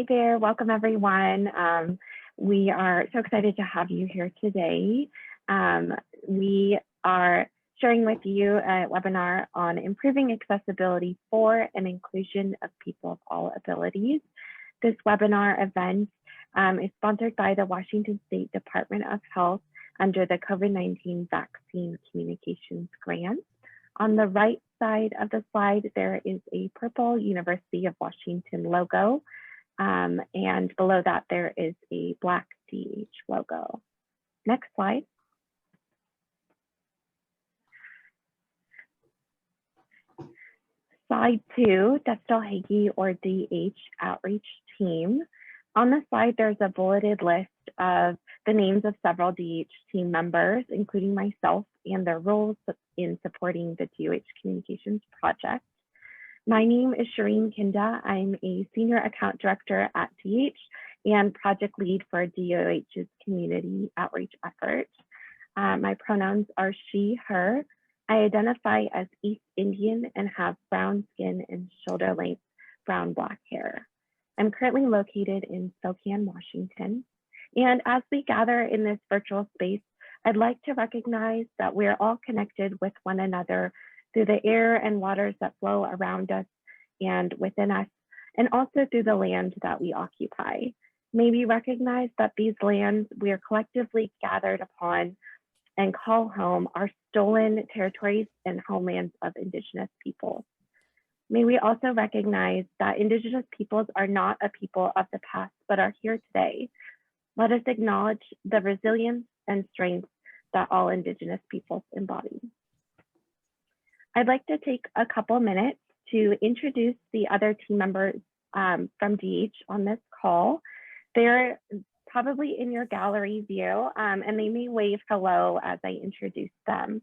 Hi there, welcome everyone. We are so excited to have you here today. We are sharing with you a webinar on improving accessibility for and inclusion of people of all abilities. This webinar event is sponsored by the Washington State Department of Health under the COVID-19 Vaccine Communications Grant. On the right side of the slide, there is a purple University of Washington logo. And below that, there is a black DH logo. Next slide. Slide 2, Destel Hagee or DH Outreach Team. On the slide, there's a bulleted list of the names of several DH team members, including myself, and their roles in supporting the DOH Communications Project. My name is Shireen Kinda. I'm a Senior Account Director at DH and Project Lead for DOH's Community Outreach effort. My pronouns are she, her. I identify as East Indian and have brown skin and shoulder-length brown-black hair. I'm currently located in Spokane, Washington. And as we gather in this virtual space, I'd like to recognize that we're all connected with one another through the air and waters that flow around us and within us, and also through the land that we occupy. May we recognize that these lands we are collectively gathered upon and call home are stolen territories and homelands of Indigenous peoples. May we also recognize that Indigenous peoples are not a people of the past, but are here today. Let us acknowledge the resilience and strength that all Indigenous peoples embody. I'd like to take a couple minutes to introduce the other team members from DH on this call. They're probably in your gallery view, and they may wave hello as I introduce them.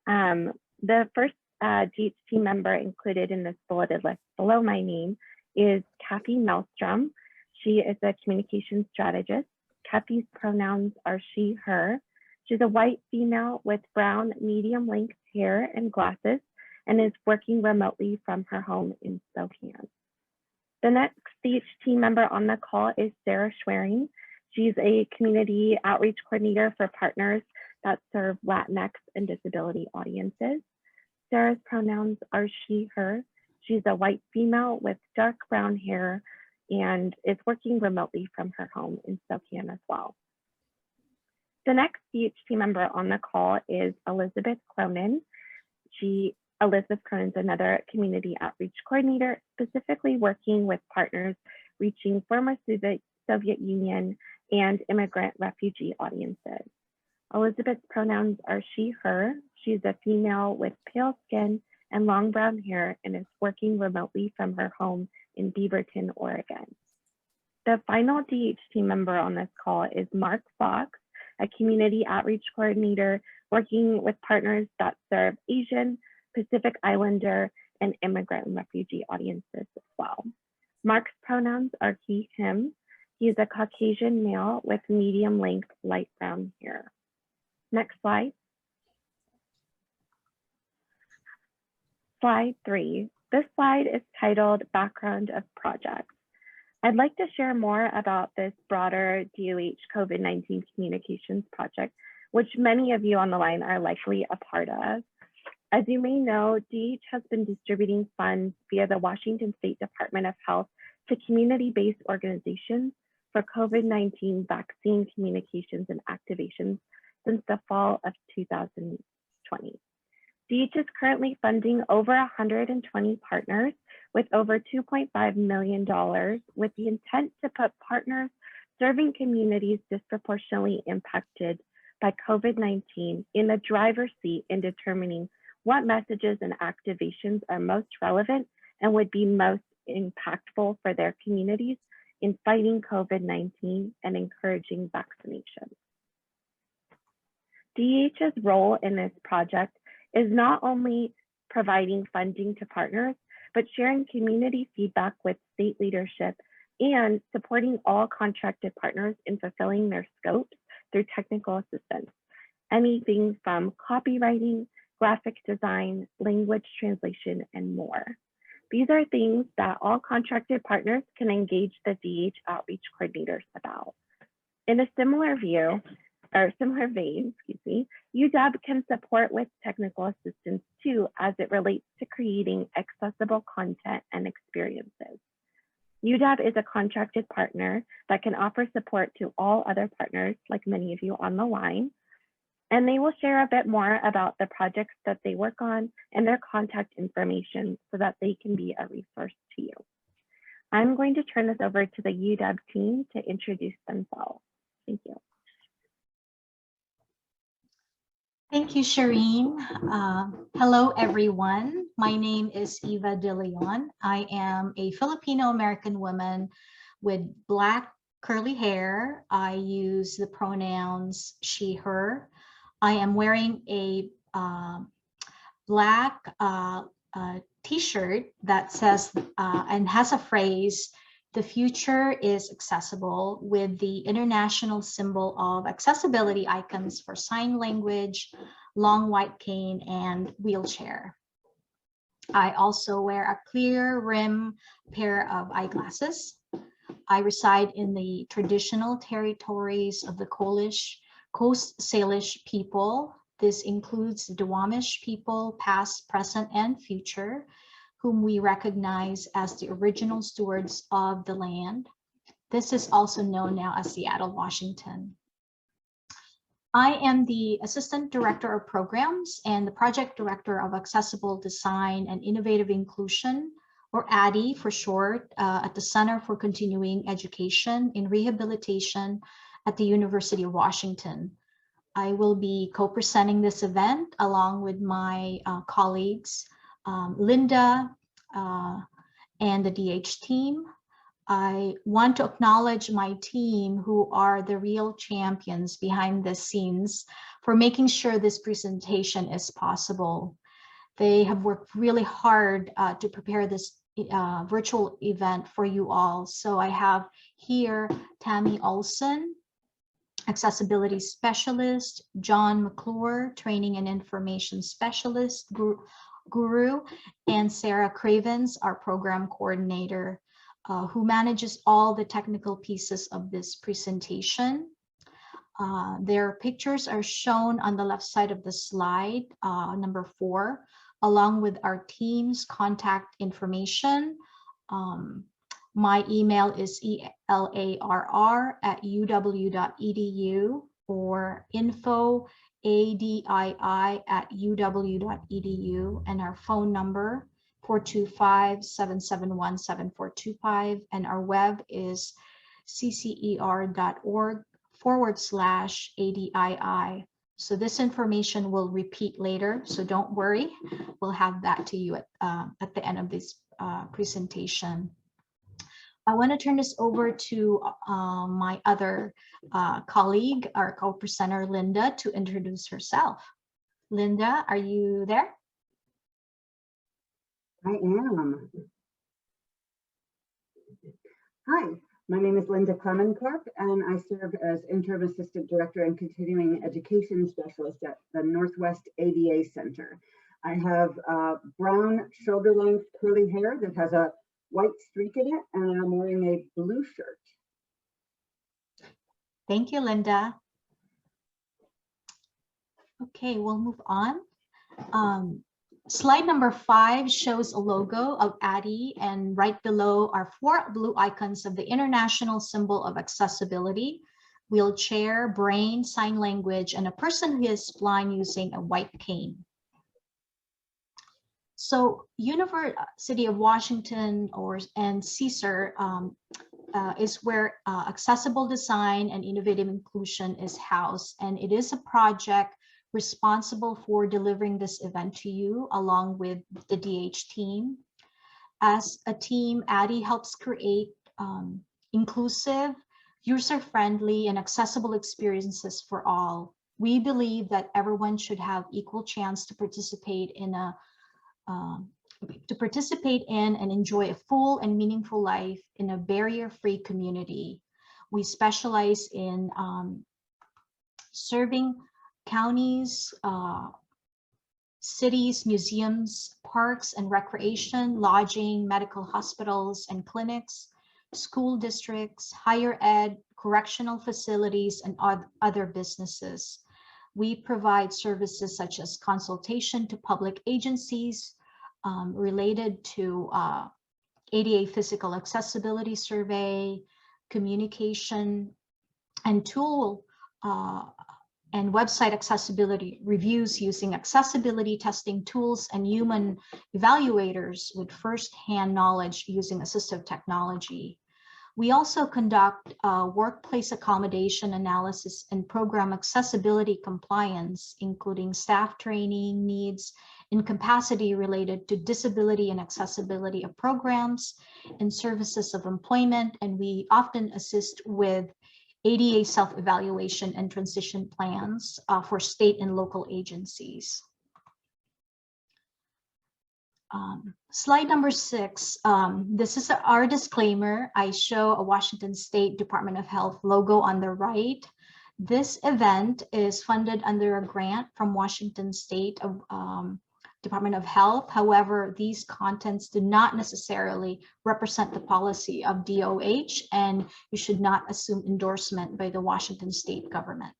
The first DH team member included in this bulleted list below my name is Kathy Melstrom. She is a communications strategist. Kathy's pronouns are she, her. She's a white female with brown medium-length hair and glasses and is working remotely from her home in Spokane. The next DH team member on the call is Sarah Schwering. She's a community outreach coordinator for partners that serve Latinx and disability audiences. Sarah's pronouns are she, her. She's a white female with dark brown hair and is working remotely from her home in Spokane as well. The next DH team member on the call is Elizabeth Cronin. Elizabeth Cronin is another community outreach coordinator, specifically working with partners reaching former Soviet Union and immigrant refugee audiences. Elizabeth's pronouns are she, her. She's a female with pale skin and long brown hair and is working remotely from her home in Beaverton, Oregon. The final DH team member on this call is Mark Fox, a community outreach coordinator working with partners that serve Asian, Pacific Islander, and immigrant and refugee audiences as well. Mark's pronouns are he, him. He's a Caucasian male with medium length light brown hair. Next slide. Slide 3. This slide is titled Background of Projects. I'd like to share more about this broader DOH COVID-19 communications project, which many of you on the line are likely a part of. As you may know, DH has been distributing funds via the Washington State Department of Health to community-based organizations for COVID-19 vaccine communications and activations since the fall of 2020. DH is currently funding over 120 partners with over $2.5 million with the intent to put partners serving communities disproportionately impacted by COVID-19 in the driver's seat in determining what messages and activations are most relevant and would be most impactful for their communities in fighting COVID-19 and encouraging vaccination. DH's role in this project is not only providing funding to partners, but sharing community feedback with state leadership and supporting all contracted partners in fulfilling their scopes through technical assistance, anything from copywriting, graphic design, language translation, and more. These are things that all contracted partners can engage the DH outreach coordinators about. In a similar vein, UW can support with technical assistance too, as it relates to creating accessible content and experiences. UW is a contracted partner that can offer support to all other partners, like many of you on the line, and they will share a bit more about the projects that they work on and their contact information so that they can be a resource to you. I'm going to turn this over to the UW team to introduce themselves. Thank you. Thank you, Shireen. Hello, everyone. My name is Eva De Leon. I am a Filipino-American woman with Black curly hair. I use the pronouns she, her. I am wearing a black t-shirt that says and has a phrase, "The future is accessible," with the international symbol of accessibility icons for sign language, long white cane, and wheelchair. I also wear a clear rim pair of eyeglasses. I reside in the traditional territories of the Coast Salish people. This includes the Duwamish people, past, present, and future, whom we recognize as the original stewards of the land. This is also known now as Seattle, Washington. I am the Assistant Director of Programs and the Project Director of Accessible Design and Innovative Inclusion, or ADDIE for short, at the Center for Continuing Education in Rehabilitation at the University of Washington. I will be co-presenting this event along with my colleagues, Linda, and the DH team. I want to acknowledge my team, who are the real champions behind the scenes for making sure this presentation is possible. They have worked really hard to prepare this virtual event for you all. So I have here Tammy Olson, Accessibility Specialist, John McClure, Training and Information Specialist, Guru, and Sarah Cravens, our Program Coordinator, who manages all the technical pieces of this presentation. Their pictures are shown on the left side of the slide, number 4, along with our team's contact information. My email is elarr@uw.edu or info@adii.uw.edu, and our phone number 425-771-7425, and our web is ccer.org/ADII. So this information will repeat later, so don't worry. We'll have that to you at the end of this presentation. I want to turn this over to my other colleague, our co-presenter, Linda, to introduce herself. Linda, are you there? I am. Hi, my name is Linda Clemencorp, and I serve as Interim Assistant Director and Continuing Education Specialist at the Northwest ADA Center. I have brown shoulder-length curly hair that has a white streak in it, and I'm wearing a blue shirt. Thank you, Linda. Okay, we'll move on. Slide number 5 shows a logo of ADDIE, and right below are 4 blue icons of the international symbol of accessibility: wheelchair, brain, sign language, and a person who is blind using a white cane. So University of Washington and CSER is where accessible design and innovative inclusion is housed, and it is a project responsible for delivering this event to you along with the DH team. As a team, ADDIE helps create inclusive, user-friendly, and accessible experiences for all. We believe that everyone should have equal chance to participate in and enjoy a full and meaningful life in a barrier-free community. We specialize in serving counties, cities, museums, parks and recreation, lodging, medical hospitals and clinics, school districts, higher ed, correctional facilities, and other businesses. We provide services such as consultation to public agencies related to ADA physical accessibility survey, communication, and tool and website accessibility reviews using accessibility testing tools and human evaluators with first-hand knowledge using assistive technology. We also conduct workplace accommodation analysis and program accessibility compliance, including staff training needs and capacity related to disability and accessibility of programs and services of employment. And we often assist with ADA self-evaluation and transition plans for state and local agencies. Slide number 6, this is our disclaimer. I show a Washington State Department of Health logo on the right. This event is funded under a grant from Washington State Department of Health. However, these contents do not necessarily represent the policy of DOH, and you should not assume endorsement by the Washington State government.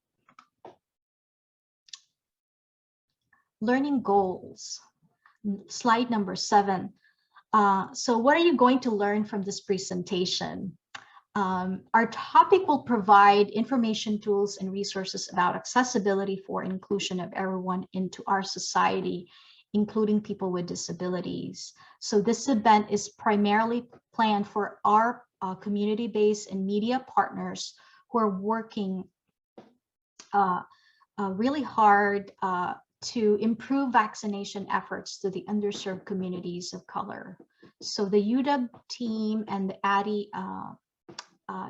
Learning goals. Slide number 7. So what are you going to learn from this presentation? Our topic will provide information, tools, and resources about accessibility for inclusion of everyone into our society, including people with disabilities. So this event is primarily planned for our community-based and media partners who are working really hard to improve vaccination efforts to the underserved communities of color. So the UW team and the ADDIE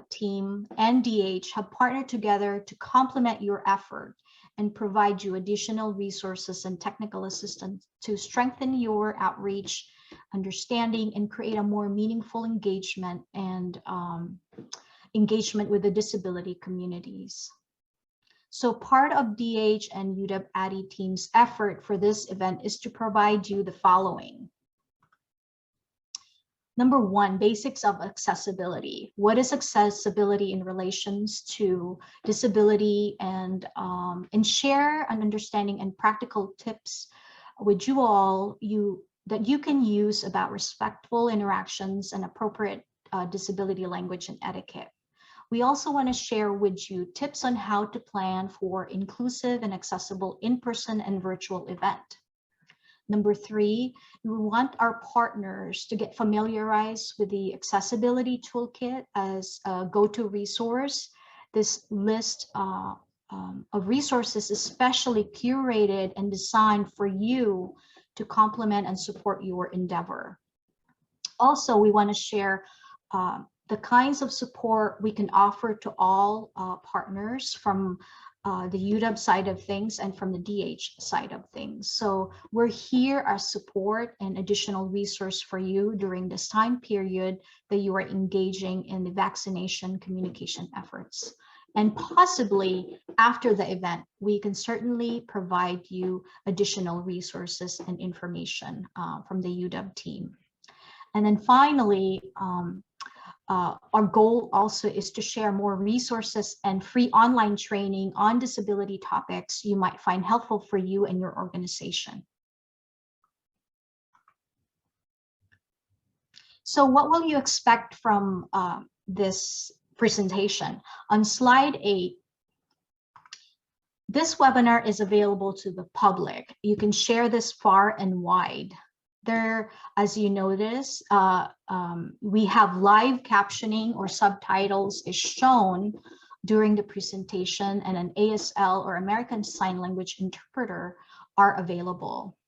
team and DH have partnered together to complement your effort and provide you additional resources and technical assistance to strengthen your outreach, understanding, and create a more meaningful engagement and engagement with the disability communities. So part of DH and UW ADDIE team's effort for this event is to provide you the following. Number 1, basics of accessibility. What is accessibility in relations to disability, and share an understanding and practical tips with you all that you can use about respectful interactions and appropriate disability language and etiquette. We also want to share with you tips on how to plan for inclusive and accessible in-person and virtual event. Number 3, we want our partners to get familiarized with the accessibility toolkit as a go-to resource. This list of resources is specially curated and designed for you to complement and support your endeavor. Also, we want to share the kinds of support we can offer to all partners from the UW side of things and from the DH side of things. So we're here as support and additional resource for you during this time period that you are engaging in the vaccination communication efforts. And possibly after the event, we can certainly provide you additional resources and information from the UW team. And then finally, our goal also is to share more resources and free online training on disability topics you might find helpful for you and your organization. So what will you expect from this presentation? On slide 8, this webinar is available to the public. You can share this far and wide. There, as you notice, we have live captioning or subtitles is shown during the presentation, and an ASL or American Sign Language interpreter are available.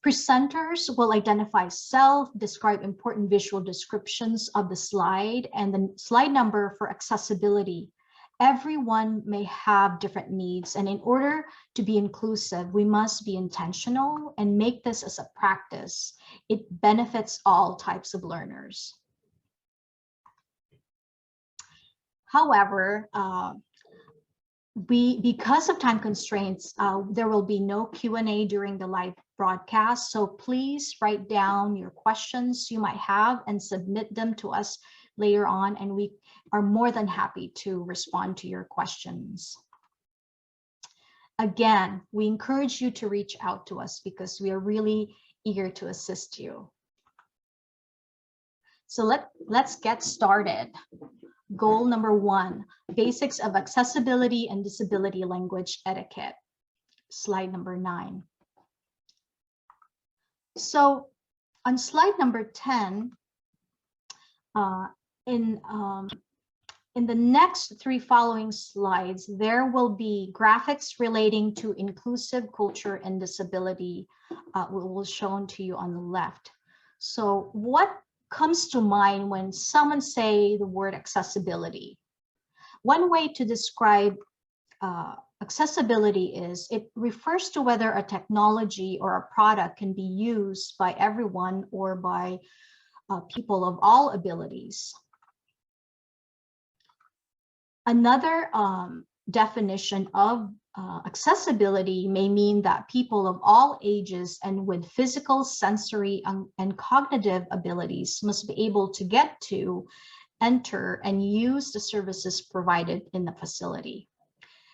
Presenters will identify self, describe important visual descriptions of the slide, and the slide number for accessibility. Everyone may have different needs, and in order to be inclusive, we must be intentional and make this as a practice. It benefits all types of learners. However, because of time constraints, there will be no Q&A during the live broadcast. So please write down your questions you might have and submit them to us later on, and we are more than happy to respond to your questions. Again, we encourage you to reach out to us because we are really eager to assist you. So let's get started. Goal number 1, basics of accessibility and disability language etiquette. Slide number 9. So on slide number 10, in the next 3 following slides, there will be graphics relating to inclusive culture and disability will shown to you on the left. So what comes to mind when someone say the word accessibility? One way to describe accessibility is it refers to whether a technology or a product can be used by everyone or by people of all abilities. Another definition of accessibility may mean that people of all ages and with physical, sensory, and cognitive abilities must be able to get to, enter, and use the services provided in the facility.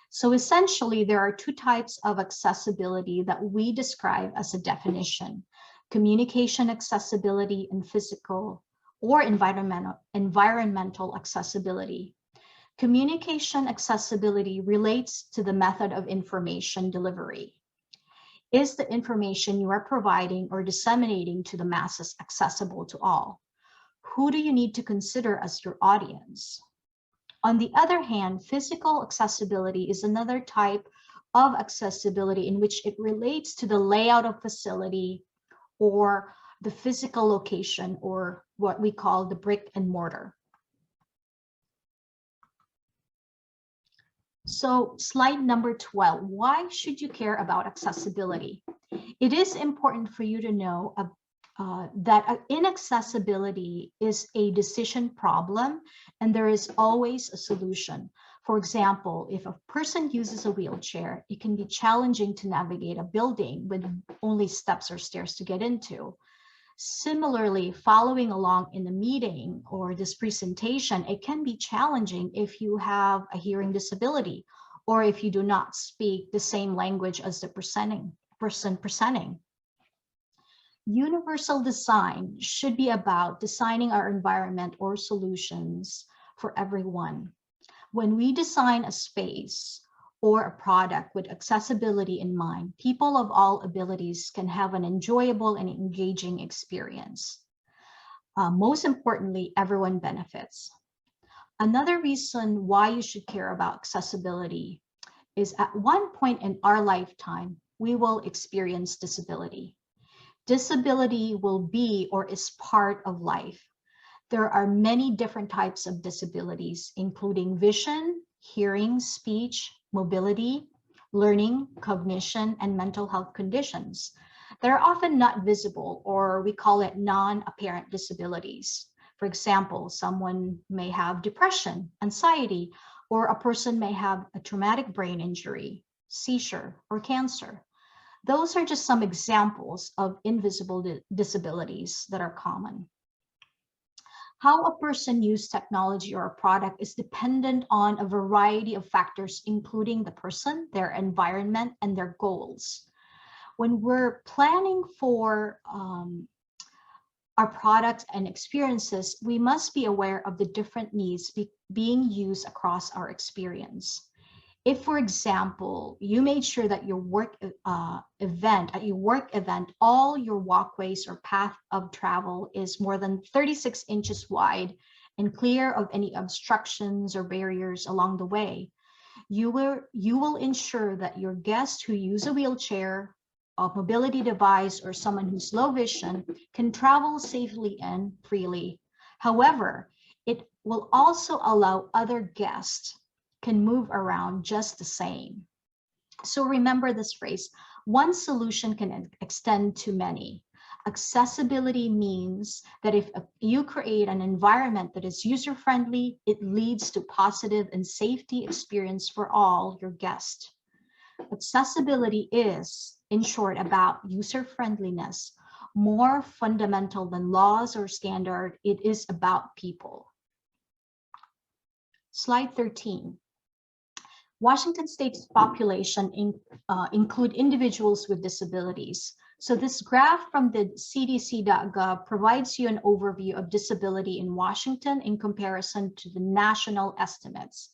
So essentially, there are 2 types of accessibility that we describe as a definition: communication accessibility and physical or environmental accessibility. Communication accessibility relates to the method of information delivery. Is the information you are providing or disseminating to the masses accessible to all? Who do you need to consider as your audience? On the other hand, physical accessibility is another type of accessibility in which it relates to the layout of facility or the physical location, or what we call the brick and mortar. So slide number 12, why should you care about accessibility? It is important for you to know that inaccessibility is a decision problem and there is always a solution. For example, if a person uses a wheelchair, it can be challenging to navigate a building with only steps or stairs to get into. Similarly, following along in the meeting or this presentation, it can be challenging if you have a hearing disability or if you do not speak the same language as the person presenting. Universal design should be about designing our environment or solutions for everyone. When we design a space or a product with accessibility in mind, people of all abilities can have an enjoyable and engaging experience. Most importantly, everyone benefits. Another reason why you should care about accessibility is at one point in our lifetime, we will experience disability. Disability will be or is part of life. There are many different types of disabilities, including vision, hearing, speech, mobility, learning, cognition, and mental health conditions. They're often not visible, or we call it non-apparent disabilities. For example, someone may have depression, anxiety, or a person may have a traumatic brain injury, seizure, or cancer. Those are just some examples of invisible disabilities that are common. How a person uses technology or a product is dependent on a variety of factors, including the person, their environment, and their goals. When we're planning for our products and experiences, we must be aware of the different needs being used across our experience. If, for example, you made sure that your work event, all your walkways or path of travel is more than 36 inches wide and clear of any obstructions or barriers along the way, you will ensure that your guests who use a wheelchair, a mobility device, or someone who's low vision can travel safely and freely. However, it will also allow other guests can move around just the same. So remember this phrase, one solution can extend to many. Accessibility means that if you create an environment that is user-friendly, it leads to positive and safety experience for all your guests. Accessibility is, in short, about user-friendliness. More fundamental than laws or standard, it is about people. Slide 13. Washington State's population include individuals with disabilities. So this graph from the cdc.gov provides you an overview of disability in Washington in comparison to the national estimates.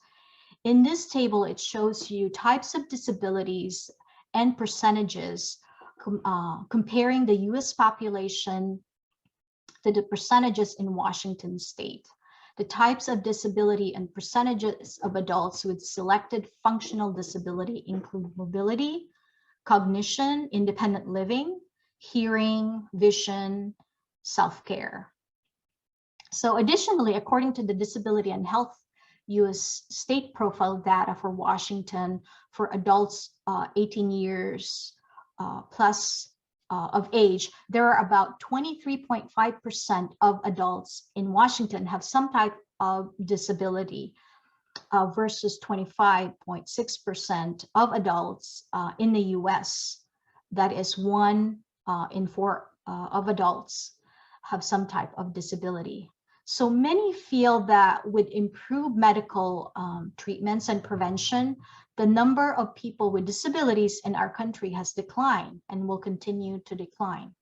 In this table, it shows you types of disabilities and percentages comparing the US population to the percentages in Washington State. The types of disability and percentages of adults with selected functional disability include mobility, cognition, independent living, hearing, vision, self-care. So additionally, according to the Disability and Health US state profile data for Washington for adults 18 years plus of age, there are about 23.5% of adults in Washington have some type of disability versus 25.6% of adults in the US. That is 1 in 4 of adults have some type of disability. So many feel that with improved medical treatments and prevention, the number of people with disabilities in our country has declined and will continue to decline.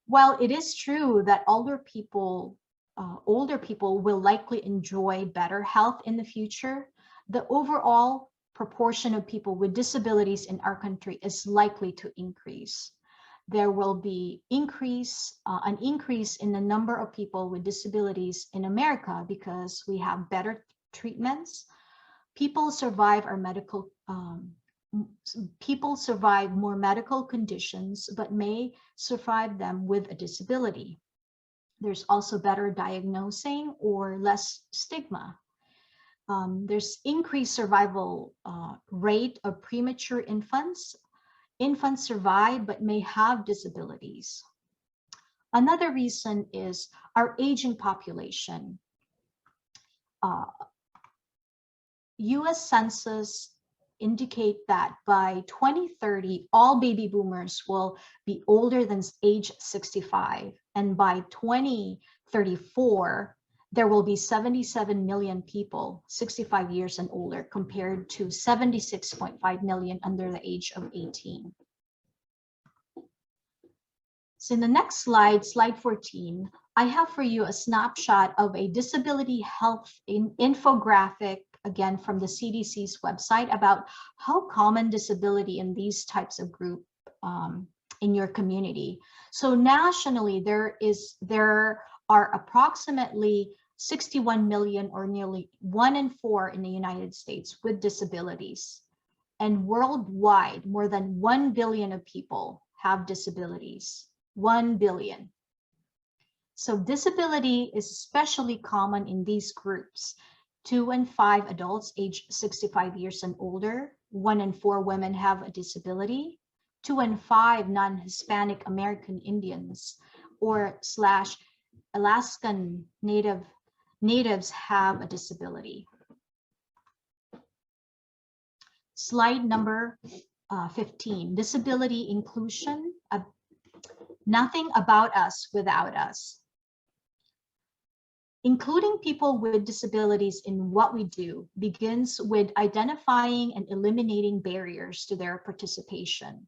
While it is true that older people will likely enjoy better health in the future, the overall proportion of people with disabilities in our country is likely to increase. There will be an increase in the number of people with disabilities in America because we have better treatments. People survive more medical conditions, but may survive them with a disability. There's also better diagnosing or less stigma. There's increased survival rate of premature infants. Infants survive but may have disabilities. Another reason is our aging population. US Census indicate that by 2030, all baby boomers will be older than age 65. And by 2034, there will be 77 million people 65 years and older compared to 76.5 million under the age of 18. So in the next slide, slide 14, I have for you a snapshot of a disability health infographic, again from the CDC's website, about how common disability in these types of group in your community. So nationally, there are approximately 61 million, or nearly 1 in 4 in the United States with disabilities. And worldwide, more than 1 billion of people have disabilities. 1 billion. So disability is especially common in these groups. 2 in 5 adults age 65 years and older. 1 in 4 women have a disability. 2 in 5 non-Hispanic American Indians or / Alaskan natives have a disability. Slide number 15, disability inclusion. Nothing about us without us. Including people with disabilities in what we do begins with identifying and eliminating barriers to their participation.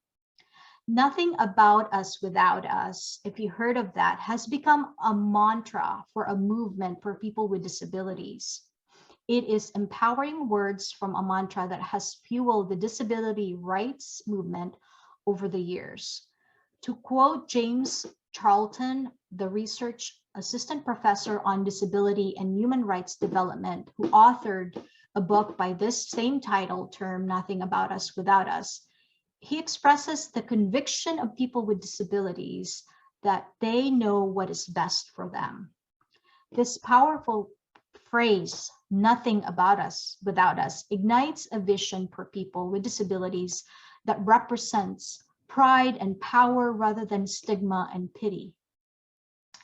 Nothing about us without us, if you heard of that, has become a mantra for a movement for people with disabilities. It is empowering words from a mantra that has fueled the disability rights movement over the years. To quote James Charlton, the research assistant professor on disability and human rights development, who authored a book by this same title term, Nothing About Us Without Us, he expresses the conviction of people with disabilities that they know what is best for them. This powerful phrase, nothing about us without us, ignites a vision for people with disabilities that represents pride and power rather than stigma and pity.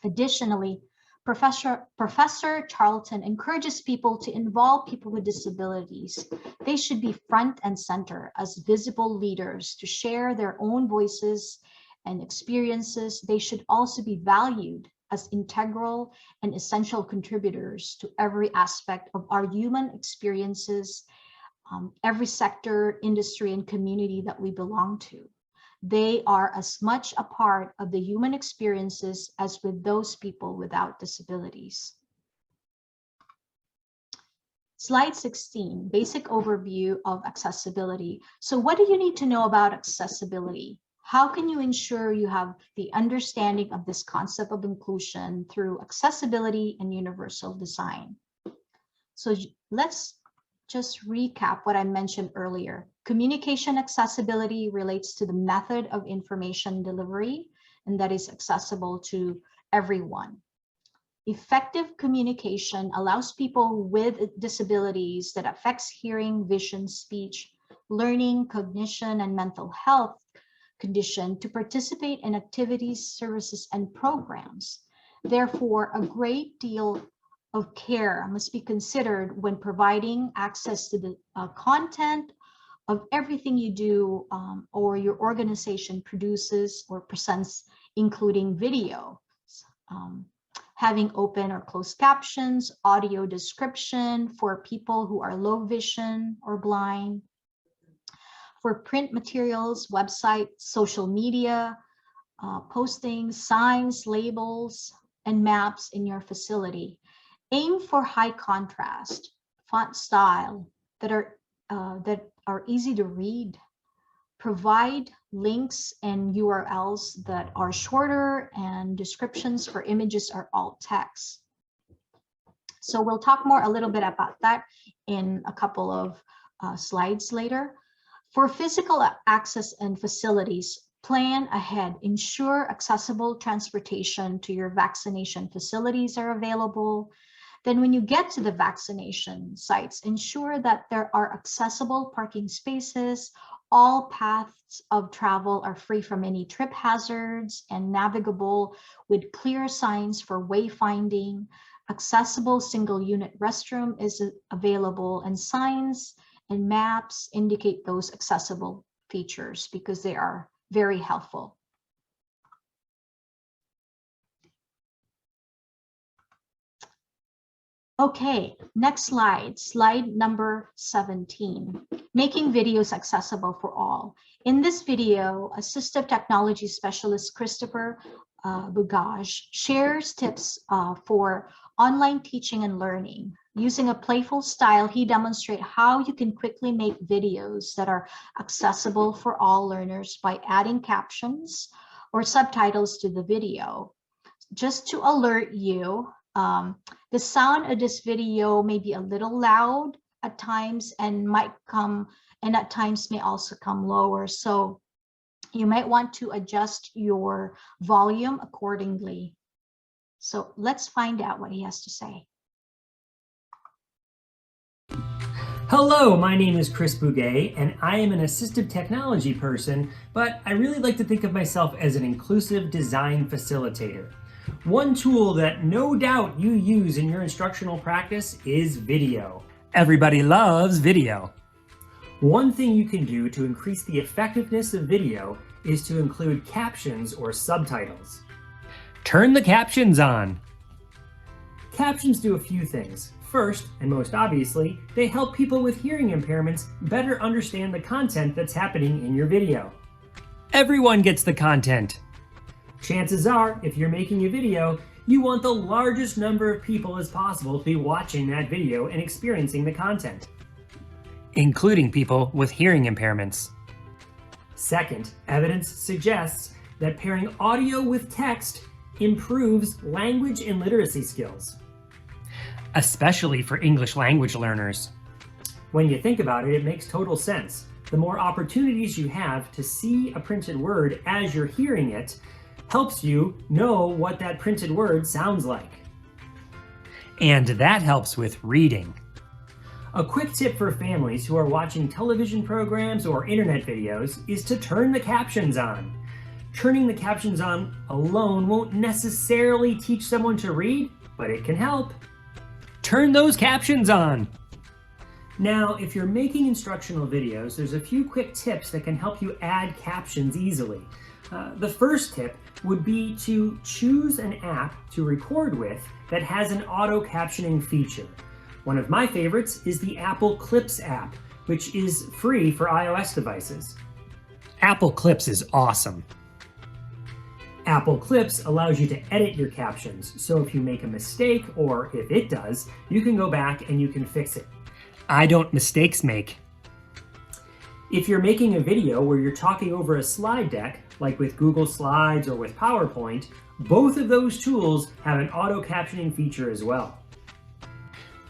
Additionally, Professor Charlton encourages people to involve people with disabilities. They should be front and center as visible leaders to share their own voices and experiences. They should also be valued as integral and essential contributors to every aspect of our human experiences, every sector, industry, and community that we belong to. They are as much a part of the human experiences as with those people without disabilities. Slide 16, basic overview of accessibility. So what do you need to know about accessibility? How can you ensure you have the understanding of this concept of inclusion through accessibility and universal design? So let's just recap what I mentioned earlier. Communication accessibility relates to the method of information delivery, and that is accessible to everyone. Effective communication allows people with disabilities that affects hearing, vision, speech, learning, cognition, and mental health condition to participate in activities, services, and programs. Therefore, a great deal of care must be considered when providing access to the content of everything you do or your organization produces or presents, including video, having open or closed captions, audio description for people who are low vision or blind, for print materials, websites, social media, postings, signs, labels, and maps in your facility. Aim for high contrast, font style that are easy to read. Provide links and URLs that are shorter, and descriptions for images are alt text. So we'll talk more a little bit about that in a couple of slides later. For physical access and facilities, plan ahead. Ensure accessible transportation to your vaccination facilities are available. Then when you get to the vaccination sites, ensure that there are accessible parking spaces. All paths of travel are free from any trip hazards and navigable with clear signs for wayfinding. Accessible single unit restroom is available, and signs and maps indicate those accessible features because they are very helpful. Okay, next slide, slide number 17, making videos accessible for all. In this video, assistive technology specialist Christopher Bugaj shares tips for online teaching and learning. Using a playful style, he demonstrates how you can quickly make videos that are accessible for all learners by adding captions or subtitles to the video. Just to alert you, the sound of this video may be a little loud at times and at times may also come lower. So you might want to adjust your volume accordingly. So let's find out what he has to say. Hello, my name is Chris Bugaj, and I am an assistive technology person, but I really like to think of myself as an inclusive design facilitator. One tool that no doubt you use in your instructional practice is video. Everybody loves video. One thing you can do to increase the effectiveness of video is to include captions or subtitles. Turn the captions on. Captions do a few things. First, and most obviously, they help people with hearing impairments better understand the content that's happening in your video. Everyone gets the content. Chances are, if you're making a video, you want the largest number of people as possible to be watching that video and experiencing the content, including people with hearing impairments. Second, evidence suggests that pairing audio with text improves language and literacy skills, especially for English language learners. When you think about it, it makes total sense. The more opportunities you have to see a printed word as you're hearing it helps you know what that printed word sounds like. And that helps with reading. A quick tip for families who are watching television programs or internet videos is to turn the captions on. Turning the captions on alone won't necessarily teach someone to read, but it can help. Turn those captions on! Now, if you're making instructional videos, there's a few quick tips that can help you add captions easily. The first tip would be to choose an app to record with that has an auto captioning feature. One of my favorites is the Apple Clips app, which is free for iOS devices. Apple Clips is awesome. Apple Clips allows you to edit your captions, so if you make a mistake, or if it does, you can go back and you can fix it. I don't mistakes make. If you're making a video where you're talking over a slide deck, like with Google Slides or with PowerPoint, both of those tools have an auto captioning feature as well.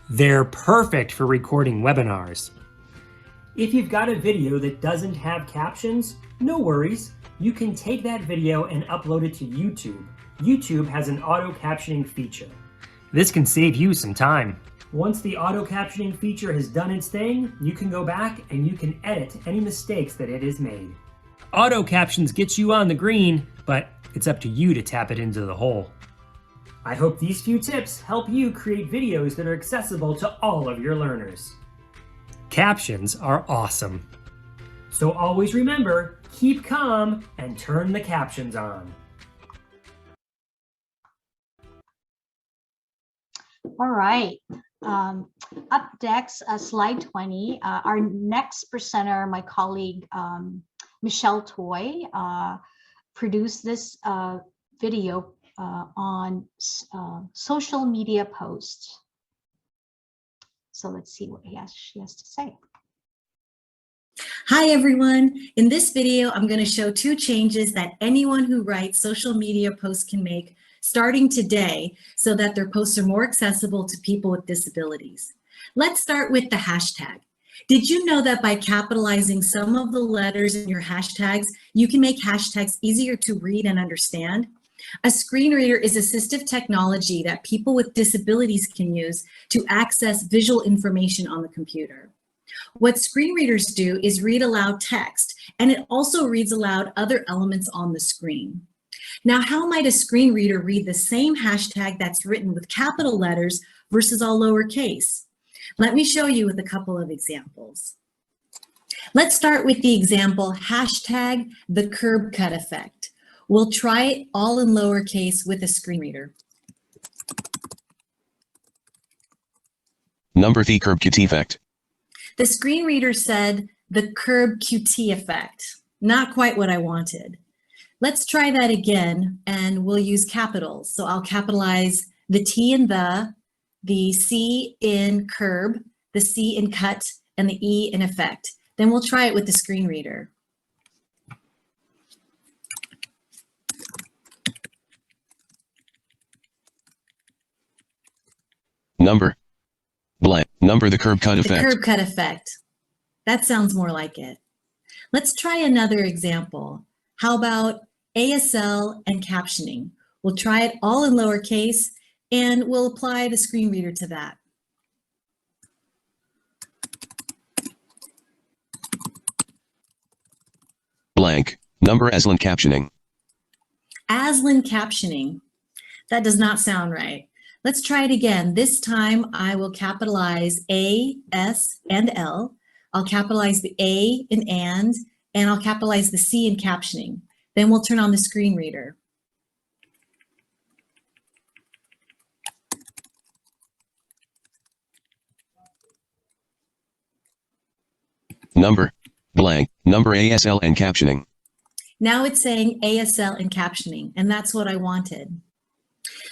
They're perfect for recording webinars. If you've got a video that doesn't have captions, no worries. You can take that video and upload it to YouTube. YouTube has an auto captioning feature. This can save you some time. Once the auto captioning feature has done its thing, you can go back and you can edit any mistakes that it has made. Auto captions gets you on the green, but it's up to you to tap it into the hole. I hope these few tips help you create videos that are accessible to all of your learners. Captions are awesome. So always remember, keep calm and turn the captions on. All right. Up next, slide 20. Our next presenter, my colleague Michelle Toy, produced this video on social media posts. So let's see what she has to say. Hi everyone. In this video, I'm going to show 2 changes that anyone who writes social media posts can make starting today so that their posts are more accessible to people with disabilities. Let's start with the hashtag. Did you know that by capitalizing some of the letters in your hashtags, you can make hashtags easier to read and understand? A screen reader is assistive technology that people with disabilities can use to access visual information on the computer. What screen readers do is read aloud text, and it also reads aloud other elements on the screen. Now, how might a screen reader read the same hashtag that's written with capital letters versus all lowercase? Let me show you with a couple of examples. Let's start with the example, hashtag the curb cut effect. We'll try it all in lowercase with a screen reader. Number the curb cut effect. The screen reader said the curb QT effect. Not quite what I wanted. Let's try that again, and we'll use capitals. So I'll capitalize the T in the C in curb, the C in cut, and the E in effect. Then we'll try it with the screen reader. Number blank. Number the curb cut effect. The curb cut effect. That sounds more like it. Let's try another example. How about ASL and captioning? We'll try it all in lowercase, and we'll apply the screen reader to that. Blank. Number Aslan captioning. Aslan captioning. That does not sound right. Let's try it again. This time I will capitalize A, S, and L. I'll capitalize the A in and I'll capitalize the C in captioning. Then we'll turn on the screen reader. Number blank. Number ASL and captioning. Now it's saying ASL and captioning, and that's what I wanted.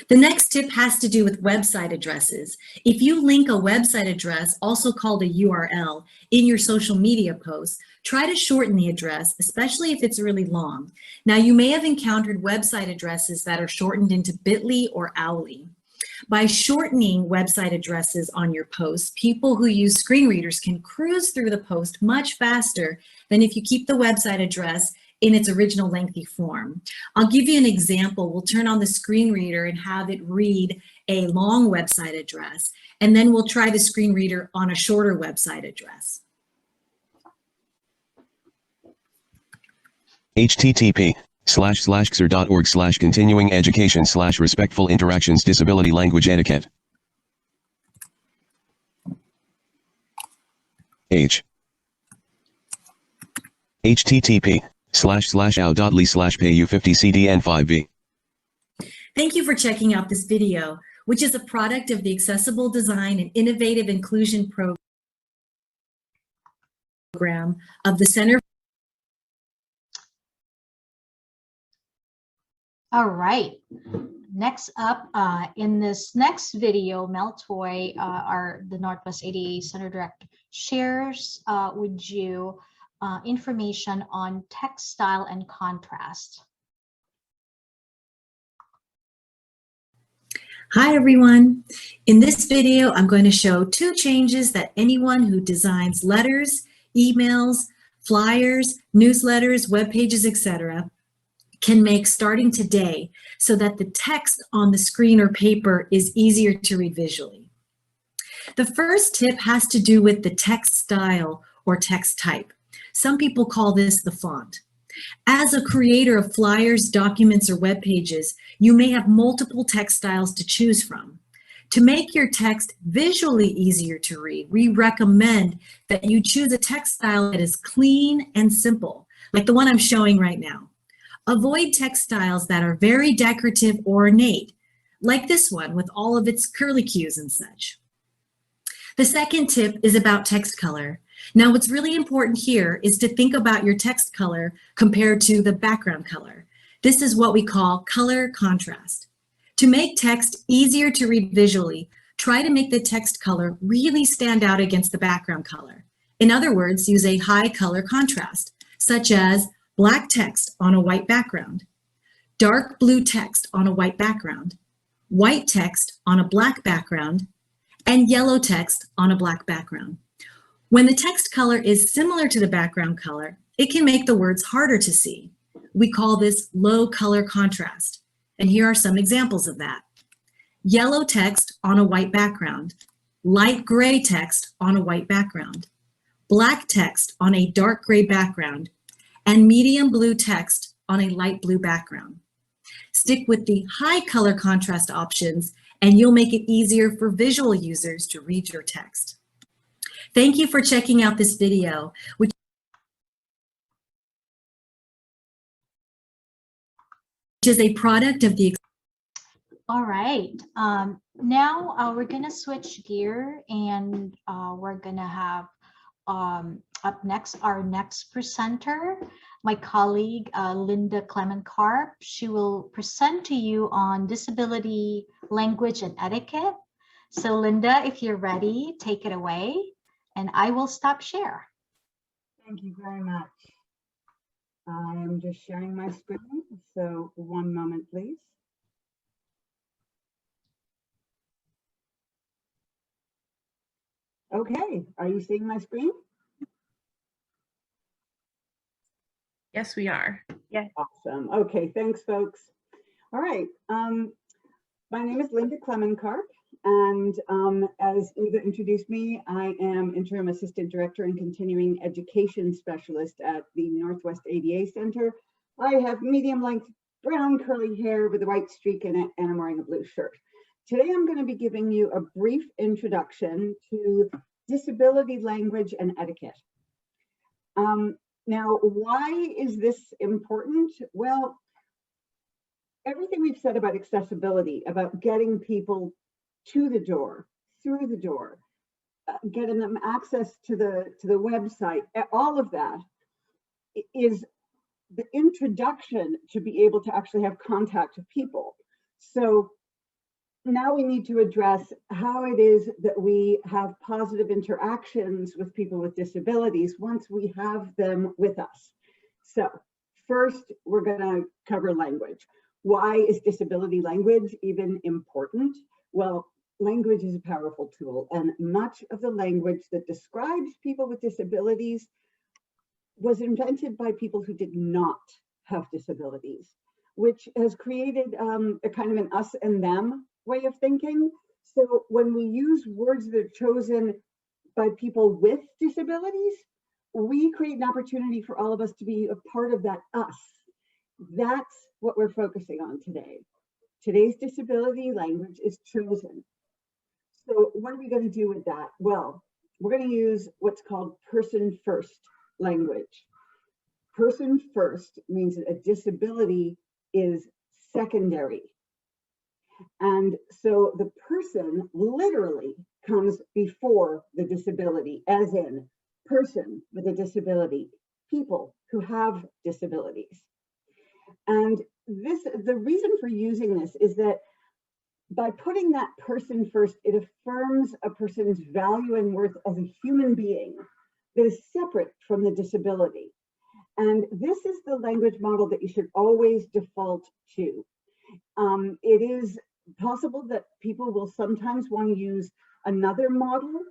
The next tip has to do with website addresses. If you link a website address, also called a URL, in your social media posts, try to shorten the address, especially if it's really long. Now, you may have encountered website addresses that are shortened into bit.ly or owly. By shortening website addresses on your posts, people who use screen readers can cruise through the post much faster than if you keep the website address in its original lengthy form. I'll give you an example. We'll turn on the screen reader and have it read a long website address, and then we'll try the screen reader on a shorter website address. http://xer.org/continuing education/respectful interactions disability language etiquette. http://ow.ly/payu50cdn5v. Thank you for checking out this video, which is a product of the Accessible Design and Innovative Inclusion Program of the Center. All right. Next up, in this next video, Mel Toy, the Northwest ADA Center Director, shares with you information on text style and contrast. Hi everyone. In this video, I'm going to show 2 changes that anyone who designs letters, emails, flyers, newsletters, web pages, etc. can make starting today so that the text on the screen or paper is easier to read visually. The first tip has to do with the text style or text type. Some people call this the font. As a creator of flyers, documents, or web pages, you may have multiple text styles to choose from. To make your text visually easier to read, we recommend that you choose a text style that is clean and simple, like the one I'm showing right now. Avoid text styles that are very decorative or ornate, like this one with all of its curlicues and such. The second tip is about text color. Now, what's really important here is to think about your text color compared to the background color. This is what we call color contrast. To make text easier to read visually, try to make the text color really stand out against the background color. In other words, use a high color contrast, such as black text on a white background, dark blue text on a white background, white text on a black background, and yellow text on a black background. When the text color is similar to the background color, it can make the words harder to see. We call this low color contrast. And here are some examples of that. Yellow text on a white background, light gray text on a white background, black text on a dark gray background, and medium blue text on a light blue background. Stick with the high color contrast options and you'll make it easier for visual users to read your text. Thank you for checking out this video, which is a product of the... All right, now we're gonna switch gear and we're gonna have up next our next presenter, my colleague Linda Clement-Karp. She will present to you on disability language and etiquette. So Linda, if you're ready, take it away and I will stop share. Thank you very much. I am just sharing my screen, so one moment, please. Okay, are you seeing my screen? Yes, we are. Yes. Awesome. Okay, thanks, folks. All right. My name is Linda Clement-Karp, and as Eva introduced me, I am Interim Assistant Director and Continuing Education Specialist at the Northwest ADA Center. I have medium-length brown curly hair with a white streak in it, and I'm wearing a blue shirt. Today, I'm going to be giving you a brief introduction to disability language and etiquette. Now, why is this important? Well, everything we've said about accessibility, about getting people to the door, through the door, getting them access to the website, all of that is the introduction to be able to actually have contact with people. So now we need to address how it is that we have positive interactions with people with disabilities once we have them with us. So first, we're going to cover language. Why is disability language even important? Well, language is a powerful tool, and much of the language that describes people with disabilities was invented by people who did not have disabilities, which has created a kind of an us and them way of thinking. So when we use words that are chosen by people with disabilities, we create an opportunity for all of us to be a part of that us. That's what we're focusing on today. Today's disability language is chosen. So what are we going to do with that? Well, we're going to use what's called person first language. Person first means that a disability is secondary. And so the person literally comes before the disability, as in person with a disability, people who have disabilities. And the reason for using this is that by putting that person first, it affirms a person's value and worth as a human being that is separate from the disability. And this is the language model that you should always default to. It is possible that people will sometimes want to use another model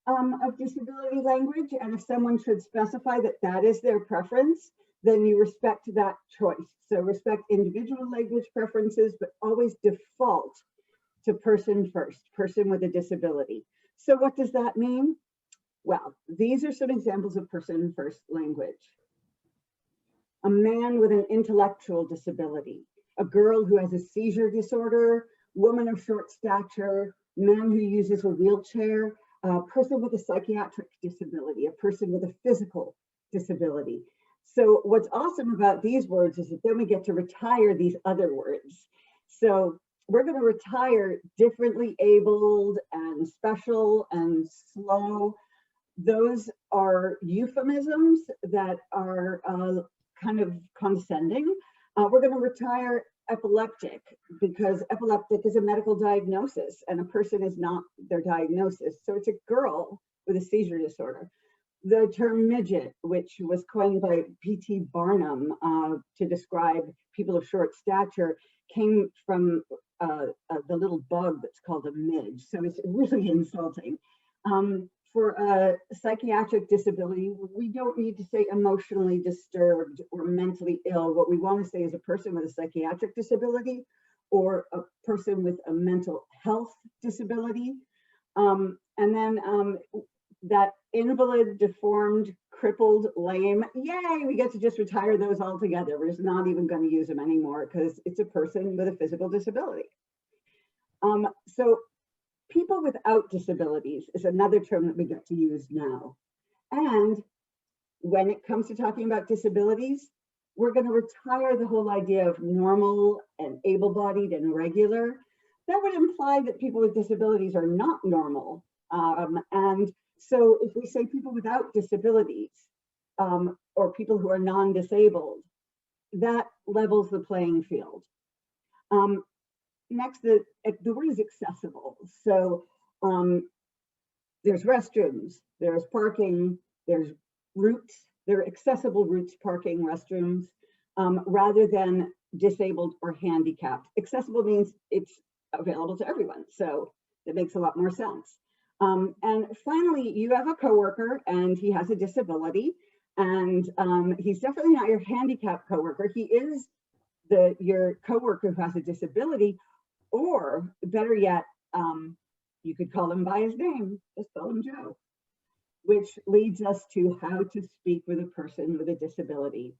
of disability language, and if someone should specify that that is their preference, then you respect that choice. So respect individual language preferences, but always default to person first, person with a disability. So what does that mean? Well, these are some examples of person first language. A man with an intellectual disability, a girl who has a seizure disorder, woman of short stature, man who uses a wheelchair, a person with a psychiatric disability, a person with a physical disability. So what's awesome about these words is that then we get to retire these other words. So we're going to retire differently abled and special and slow. Those are euphemisms that are kind of condescending. We're going to retire epileptic because epileptic is a medical diagnosis and a person is not their diagnosis. So it's a girl with a seizure disorder. The term midget, which was coined by P.T. Barnum to describe people of short stature, came from the little bug that's called a midge. So it's really insulting. For a psychiatric disability, we don't need to say emotionally disturbed or mentally ill. What we want to say is a person with a psychiatric disability or a person with a mental health disability. And then that invalid, deformed, crippled, lame, yay, we get to just retire those all together. We're just not even going to use them anymore because it's a person with a physical disability. So people without disabilities is another term that we get to use now. And when it comes to talking about disabilities, we're going to retire the whole idea of normal and able-bodied and regular. That would imply that people with disabilities are not normal. And so if we say people without disabilities or people who are non-disabled, that levels the playing field. Next, the word is accessible. So there's restrooms, there's parking, there's routes, there are accessible routes, parking, restrooms, rather than disabled or handicapped. Accessible means it's available to everyone. So that makes a lot more sense. And finally, you have a coworker and he has a disability, and he's definitely not your handicapped coworker. He is your coworker who has a disability. Or better yet, you could call him by his name, just call him Joe, which leads us to how to speak with a person with a disability.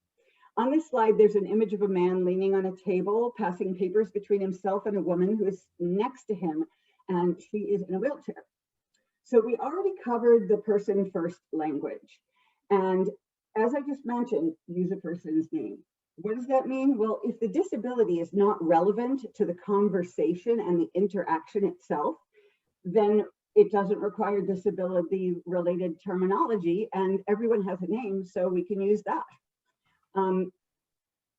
On this slide, there's an image of a man leaning on a table, passing papers between himself and a woman who is next to him, and she is in a wheelchair. So we already covered the person first language. And as I just mentioned, use a person's name. What does that mean? Well, if the disability is not relevant to the conversation and the interaction itself, then it doesn't require disability-related terminology, and everyone has a name, so we can use that.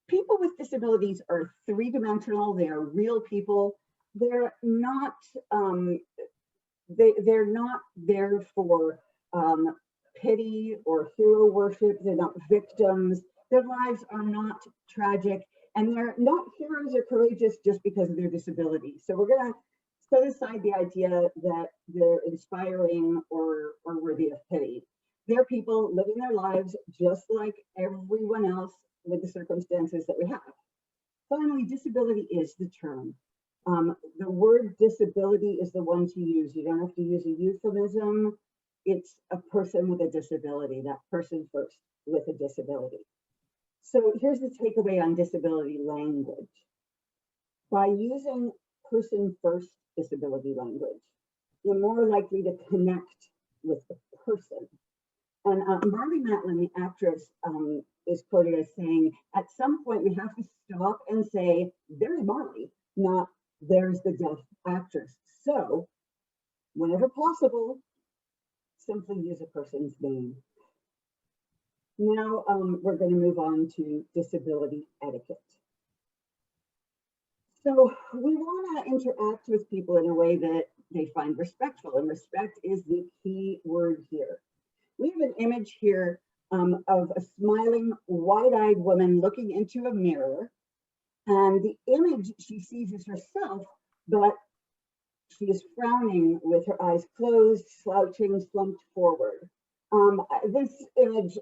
People with disabilities are three-dimensional. They are real people. They're not they're not there for pity or hero worship. They're not victims. Their lives are not tragic, and they're not heroes or courageous just because of their disability. So we're going to set aside the idea that they're inspiring or worthy of pity. They're people living their lives just like everyone else with the circumstances that we have. Finally, disability is the term. The word disability is the one to use. You don't have to use a euphemism. It's a person with a disability, that person first with a disability. So here's the takeaway on disability language. By using person first disability language, you're more likely to connect with the person. And Marlee Matlin, the actress, is quoted as saying, at some point we have to stop and say, there's Marlee, not there's the deaf actress. So whenever possible, simply use a person's name. Now we're going to move on to disability etiquette. So we want to interact with people in a way that they find respectful, and respect is the key word here. We have an image here of a smiling, wide-eyed woman looking into a mirror, and the image she sees is herself, but she is frowning with her eyes closed, slouching, slumped forward. This image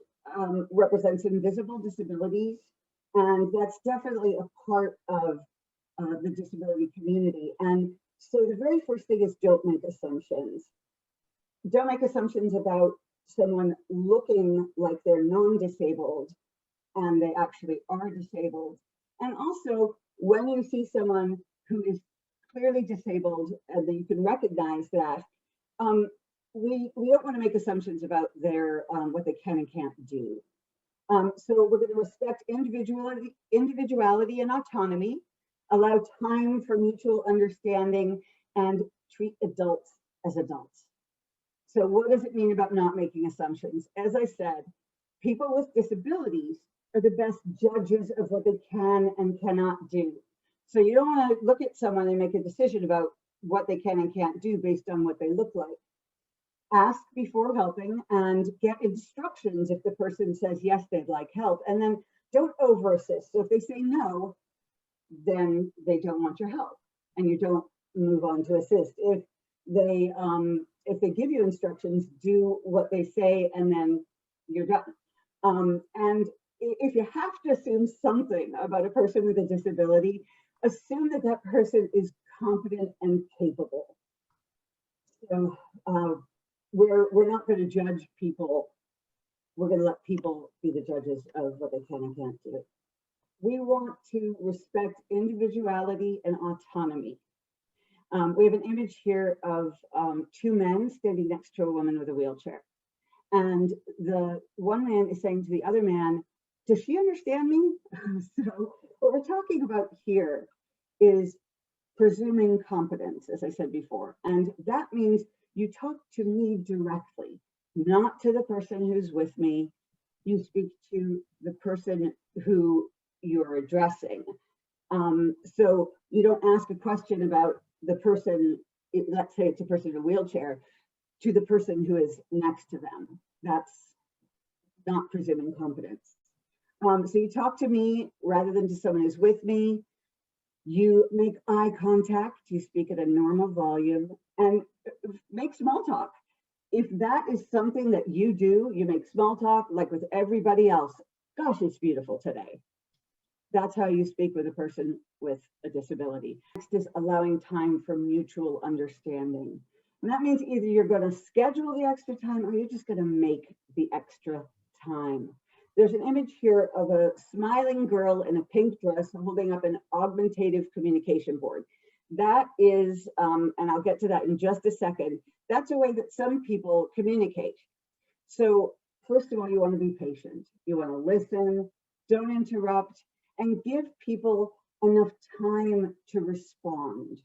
represents invisible disabilities, and that's definitely a part of the disability community. And so the very first thing is don't make assumptions. Don't make assumptions about someone looking like they're non-disabled and they actually are disabled. And also, when you see someone who is clearly disabled and that you can recognize that, we don't want to make assumptions about their what they can and can't do. So we're going to respect individuality and autonomy, allow time for mutual understanding, and treat adults as adults. So what does it mean about not making assumptions? As I said, people with disabilities are the best judges of what they can and cannot do. So you don't want to look at someone and make a decision about what they can and can't do based on what they look like. Ask before helping and get instructions if the person says yes, they'd like help, and then don't over assist. So if they say no, then they don't want your help and you don't move on to assist. If they give you instructions, do what they say and then you're done. And if you have to assume something about a person with a disability, assume that that person is competent and capable. So we're not going to judge people. We're going to let people be the judges of what they can and can't do. We want to respect individuality and autonomy. We have an image here of two men standing next to a woman with a wheelchair. And the one man is saying to the other man, does she understand me? So what we're talking about here is presuming competence, as I said before. And that means you talk to me directly, not to the person who's with me. You speak to the person who you're addressing. So you don't ask a question about the person, let's say it's a person in a wheelchair, to the person who is next to them. That's not presuming competence. So you talk to me rather than to someone who's with me. You make eye contact, you speak at a normal volume, and make small talk. If that is something that you do, you make small talk like with everybody else. Gosh, it's beautiful today. That's how you speak with a person with a disability. Next is allowing time for mutual understanding. And that means either you're going to schedule the extra time or you're just going to make the extra time. There's an image here of a smiling girl in a pink dress holding up an augmentative communication board. That is, and I'll get to that in just a second, that's a way that some people communicate. So first of all, you want to be patient. You want to listen, don't interrupt, and give people enough time to respond.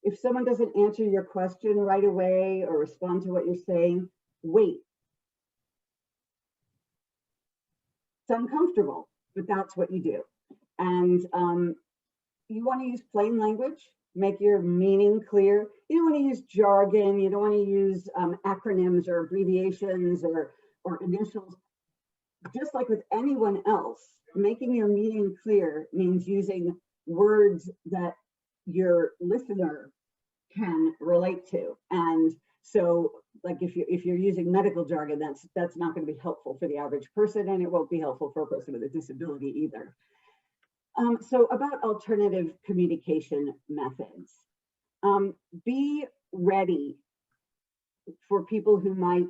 If someone doesn't answer your question right away or respond to what you're saying, wait. It's uncomfortable, but that's what you do. And you want to use plain language, make your meaning clear. You don't want to use jargon. You don't want to use acronyms or abbreviations or initials. Just like with anyone else, making your meaning clear means using words that your listener can relate to. And so like if you're using medical jargon, that's not going to be helpful for the average person, and it won't be helpful for a person with a disability either. So about alternative communication methods, be ready for people who might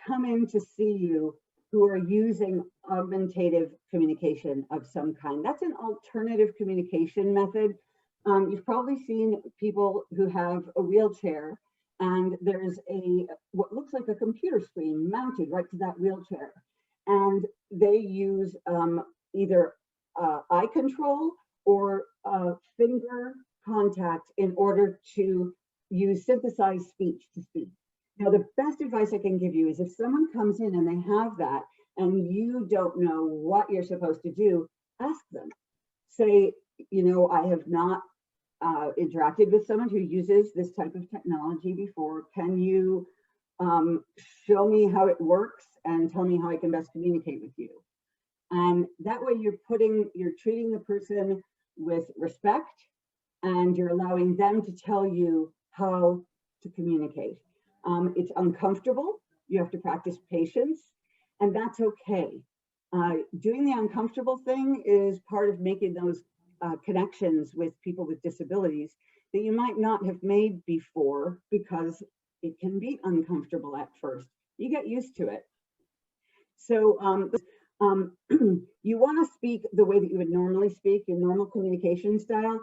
come in to see you who are using augmentative communication of some kind. That's an alternative communication method. You've probably seen people who have a wheelchair and there's what looks like a computer screen mounted right to that wheelchair. And they use either eye control or finger contact in order to use synthesized speech to speak. Now, the best advice I can give you is if someone comes in and they have that and you don't know what you're supposed to do, ask them. Say, you know, I have not interacted with someone who uses this type of technology before. Can you show me how it works and tell me how I can best communicate with you? And that way you're treating the person with respect and you're allowing them to tell you how to communicate. It's uncomfortable. You have to practice patience, and that's okay. Doing the uncomfortable thing is part of making those connections with people with disabilities that you might not have made before because it can be uncomfortable at first. You get used to it. So you want to speak the way that you would normally speak, your normal communication style,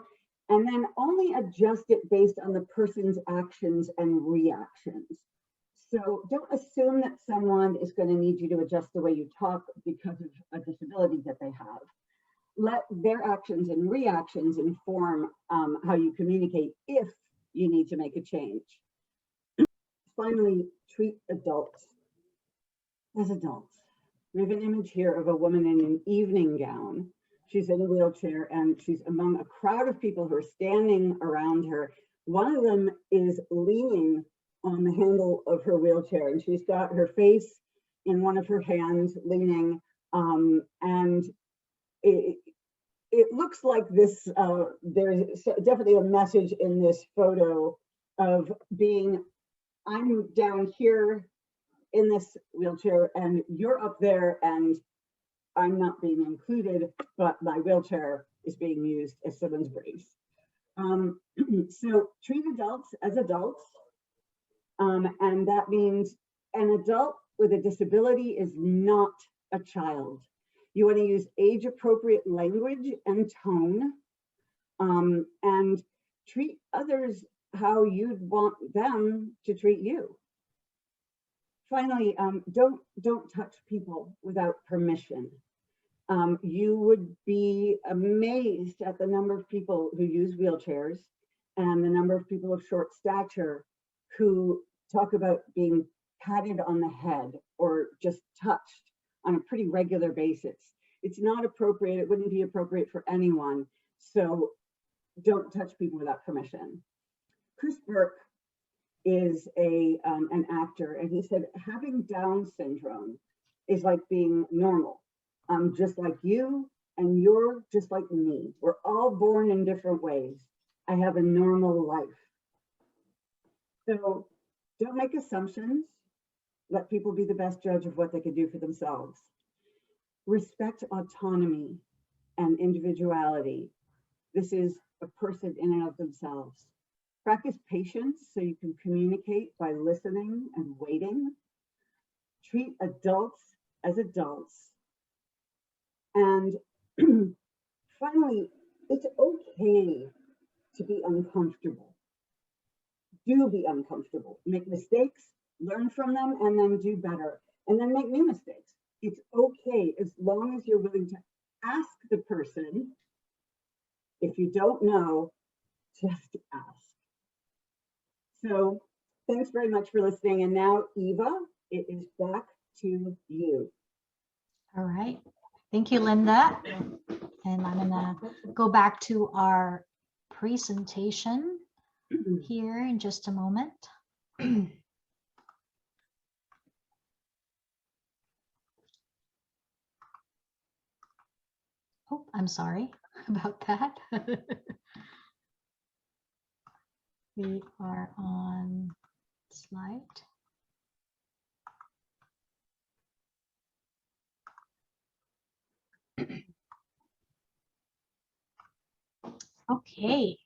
and then only adjust it based on the person's actions and reactions. So don't assume that someone is going to need you to adjust the way you talk because of a disability that they have. Let their actions and reactions inform how you communicate if you need to make a change. Finally, treat adults as adults. We have an image here of a woman in an evening gown. She's in a wheelchair and she's among a crowd of people who are standing around her. One of them is leaning on the handle of her wheelchair and she's got her face in one of her hands leaning, and it looks like this, there's definitely a message in this photo of being, I'm down here in this wheelchair and you're up there and I'm not being included, but my wheelchair is being used as someone's brace. So treat adults as adults. And that means an adult with a disability is not a child. You want to use age-appropriate language and tone, and treat others how you'd want them to treat you. Finally, don't touch people without permission. You would be amazed at the number of people who use wheelchairs and the number of people of short stature who talk about being patted on the head or just touched on a pretty regular basis. It's not appropriate. It wouldn't be appropriate for anyone. So don't touch people without permission. Chris Burke is an actor, and he said having Down syndrome is like being normal. I'm just like you, and you're just like me. We're all born in different ways. I have a normal life. So don't make assumptions. Let people be the best judge of what they can do for themselves. Respect autonomy and individuality. This is a person in and of themselves. Practice patience so you can communicate by listening and waiting. Treat adults as adults. And finally, it's okay to be uncomfortable. Do be uncomfortable. Make mistakes, learn from them, and then do better. And then make new mistakes. It's okay as long as you're willing to ask the person. If you don't know, just ask. So thanks very much for listening. And now, Eva, it is back to you. All right. Thank you, Linda. And I'm gonna go back to our presentation here in just a moment. Oh, I'm sorry about that. We are on slide Okay,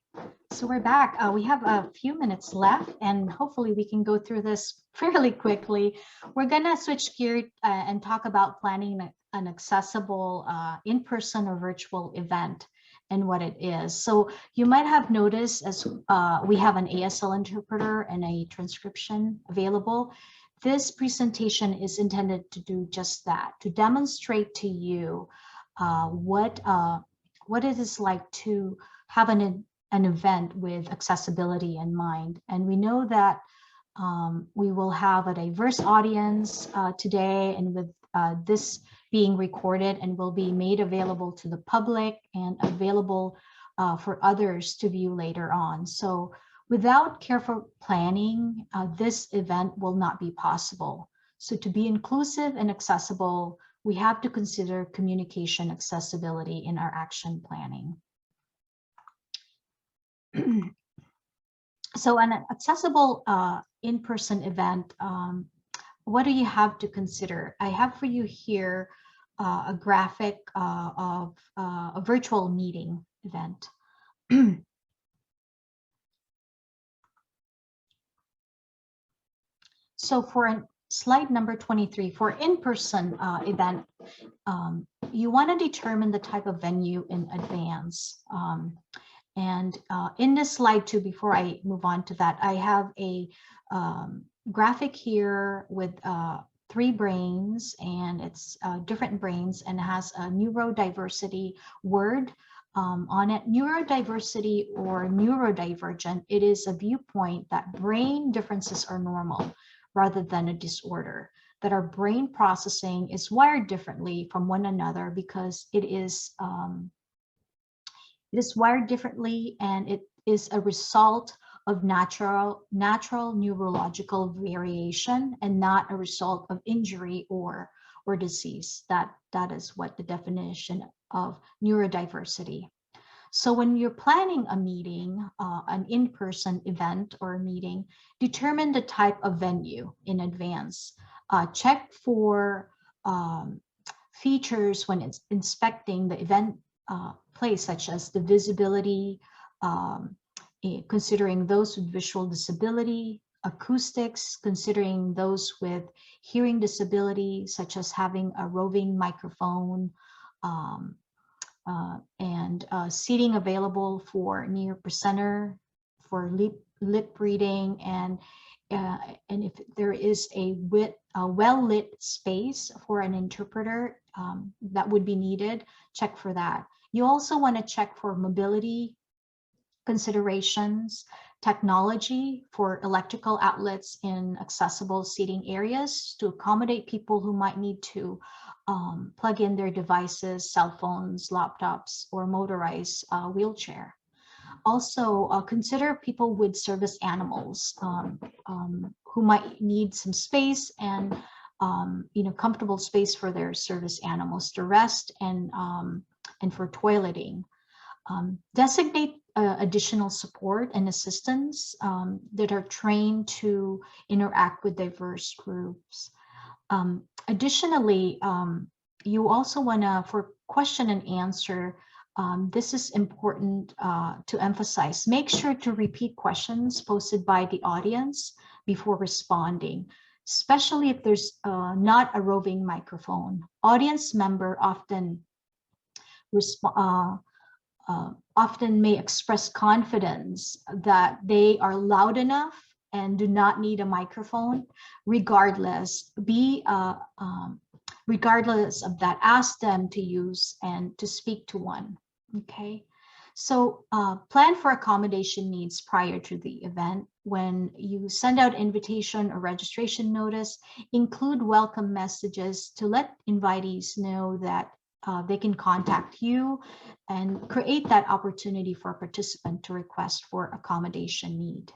so we're back. We have a few minutes left, and hopefully we can go through this fairly quickly. We're gonna switch gear and talk about planning an accessible in-person or virtual event and what it is. So you might have noticed as we have an ASL interpreter and a transcription available. This presentation is intended to do just that, to demonstrate to you what it is like to have an event with accessibility in mind. And we know that we will have a diverse audience today, and with this being recorded and will be made available to the public and available for others to view later on. So without careful planning, this event will not be possible. So to be inclusive and accessible, we have to consider communication accessibility in our action planning. So an accessible in-person event, what do you have to consider? I have for you here a graphic of a virtual meeting event. So for slide number 23, for in-person event, you want to determine the type of venue in advance. And in this slide too, before I move on to that, I have a graphic here with 3 brains, and it's different brains, and has a neurodiversity word on it. Neurodiversity or neurodivergent, it is a viewpoint that brain differences are normal rather than a disorder, that our brain processing is wired differently from one another because it is wired differently, and it is a result of natural neurological variation and not a result of injury or disease. That is what the definition of neurodiversity. So when you're planning a meeting, an in-person event or a meeting, determine the type of venue in advance. Check for features when it's inspecting the event place, such as the visibility, considering those with visual disability, acoustics, considering those with hearing disability, such as having a roving microphone, and seating available for near presenter, for lip reading, and if there is a well-lit space for an interpreter that would be needed, check for that. You also want to check for mobility considerations, technology for electrical outlets in accessible seating areas to accommodate people who might need to plug in their devices, cell phones, laptops, or motorized wheelchair. Also, consider people with service animals who might need some space and comfortable space for their service animals to rest and for toileting. Designate additional support and assistance that are trained to interact with diverse groups. Additionally, you also want to, for question and answer, this is important to emphasize. Make sure to repeat questions posted by the audience before responding, especially if there's not a roving microphone. Audience member often may express confidence that they are loud enough and do not need a microphone. Regardless of that, ask them to use and to speak to one. Okay, so plan for accommodation needs prior to the event. When you send out invitation or registration notice, include welcome messages to let invitees know that they can contact you, and create that opportunity for a participant to request for accommodation need.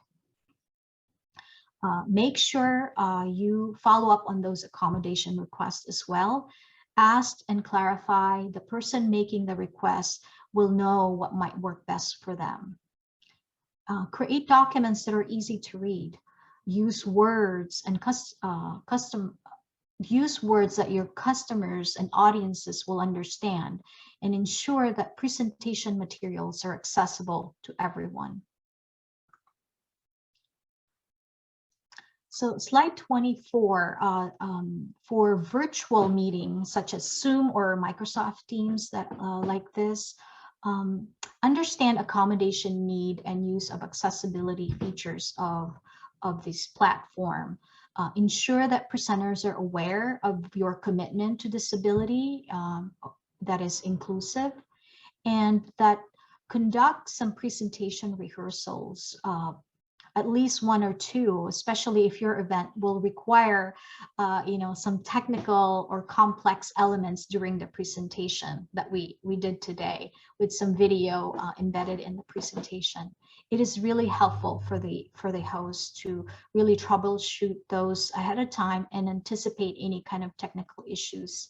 Make sure you follow up on those accommodation requests as well. Ask and clarify. The person making the request will know what might work best for them. Create documents that are easy to read. Use words and custom use words that your customers and audiences will understand, and ensure that presentation materials are accessible to everyone. So slide 24, for virtual meetings such as Zoom or Microsoft Teams that like this, understand accommodation need and use of accessibility features of this platform. Ensure that presenters are aware of your commitment to disability that is inclusive, and that conduct some presentation rehearsals, at least one or two, especially if your event will require, some technical or complex elements during the presentation that we did today, with some video embedded in the presentation. It is really helpful for the host to really troubleshoot those ahead of time and anticipate any kind of technical issues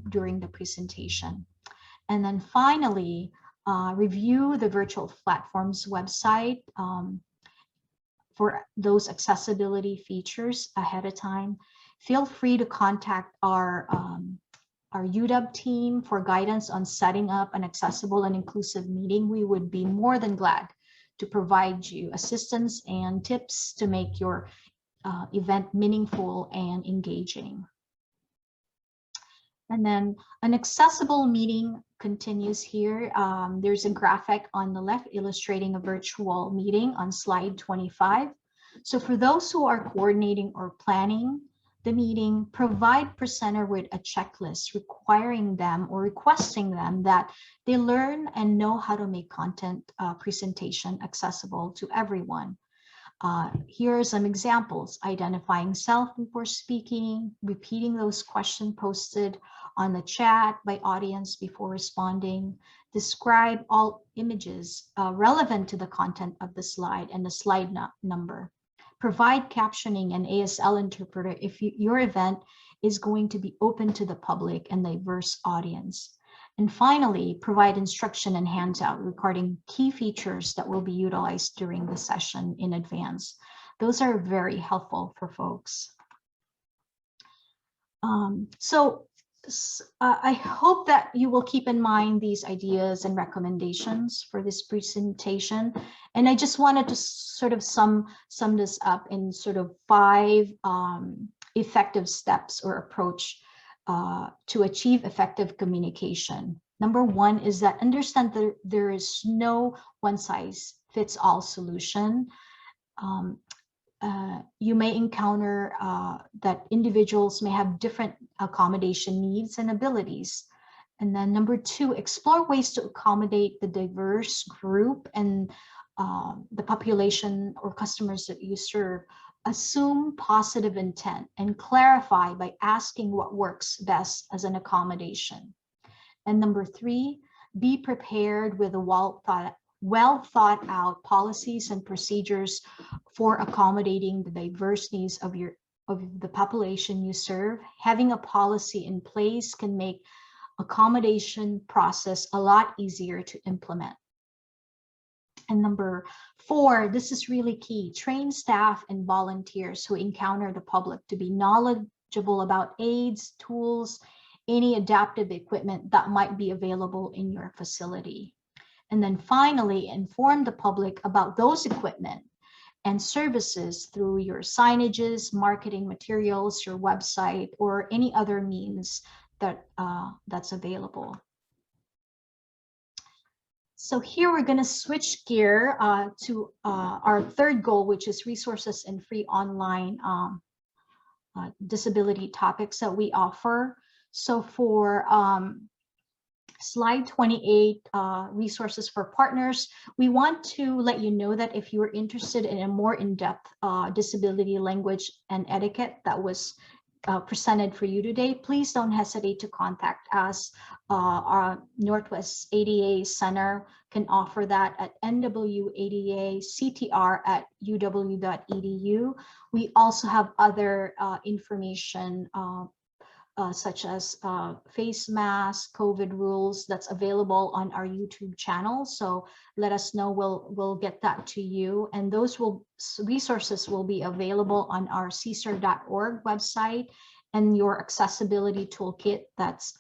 during the presentation. And then finally, review the virtual platform's website for those accessibility features ahead of time. Feel free to contact our UW team for guidance on setting up an accessible and inclusive meeting. We would be more than glad to provide you assistance and tips to make your event meaningful and engaging. And then an accessible meeting continues here. There's a graphic on the left illustrating a virtual meeting on slide 25. So for those who are coordinating or planning the meeting, provide presenter with a checklist requiring them or requesting them that they learn and know how to make content presentation accessible to everyone. Here are some examples: identifying self before speaking, repeating those questions posted on the chat by audience before responding, describe all images relevant to the content of the slide and the slide number, provide captioning and ASL interpreter if your event is going to be open to the public and diverse audience. And finally, provide instruction and handout regarding key features that will be utilized during the session in advance. Those are very helpful for folks. I hope that you will keep in mind these ideas and recommendations for this presentation. And I just wanted to sort of sum this up in sort of 5 effective steps or approach to achieve effective communication. Number 1 is that understand that there is no one-size-fits-all solution. You may encounter that individuals may have different accommodation needs and abilities. And then number 2, explore ways to accommodate the diverse group and the population or customers that you serve. Assume positive intent and clarify by asking what works best as an accommodation. And number 3, be prepared with a well thought out policies and procedures for accommodating the diverse needs of the population you serve. Having a policy in place can make accommodation process a lot easier to implement. And number 4, this is really key: train staff and volunteers who encounter the public to be knowledgeable about aids, tools, any adaptive equipment that might be available in your facility. And then finally, inform the public about those equipment and services through your signages, marketing materials, your website, or any other means that that's available. So here we're going to switch gear to our 3rd goal, which is resources and free online disability topics that we offer. So for slide 28, resources for partners, we want to let you know that if you are interested in a more in-depth disability language and etiquette that was presented for you today, please don't hesitate to contact us. Our Northwest ADA Center can offer that at nwadaCTR@uw.edu. We also have other information such as face masks, COVID rules that's available on our YouTube channel. So let us know, we'll get that to you. And those resources will be available on our CSER.org website and your accessibility toolkit that's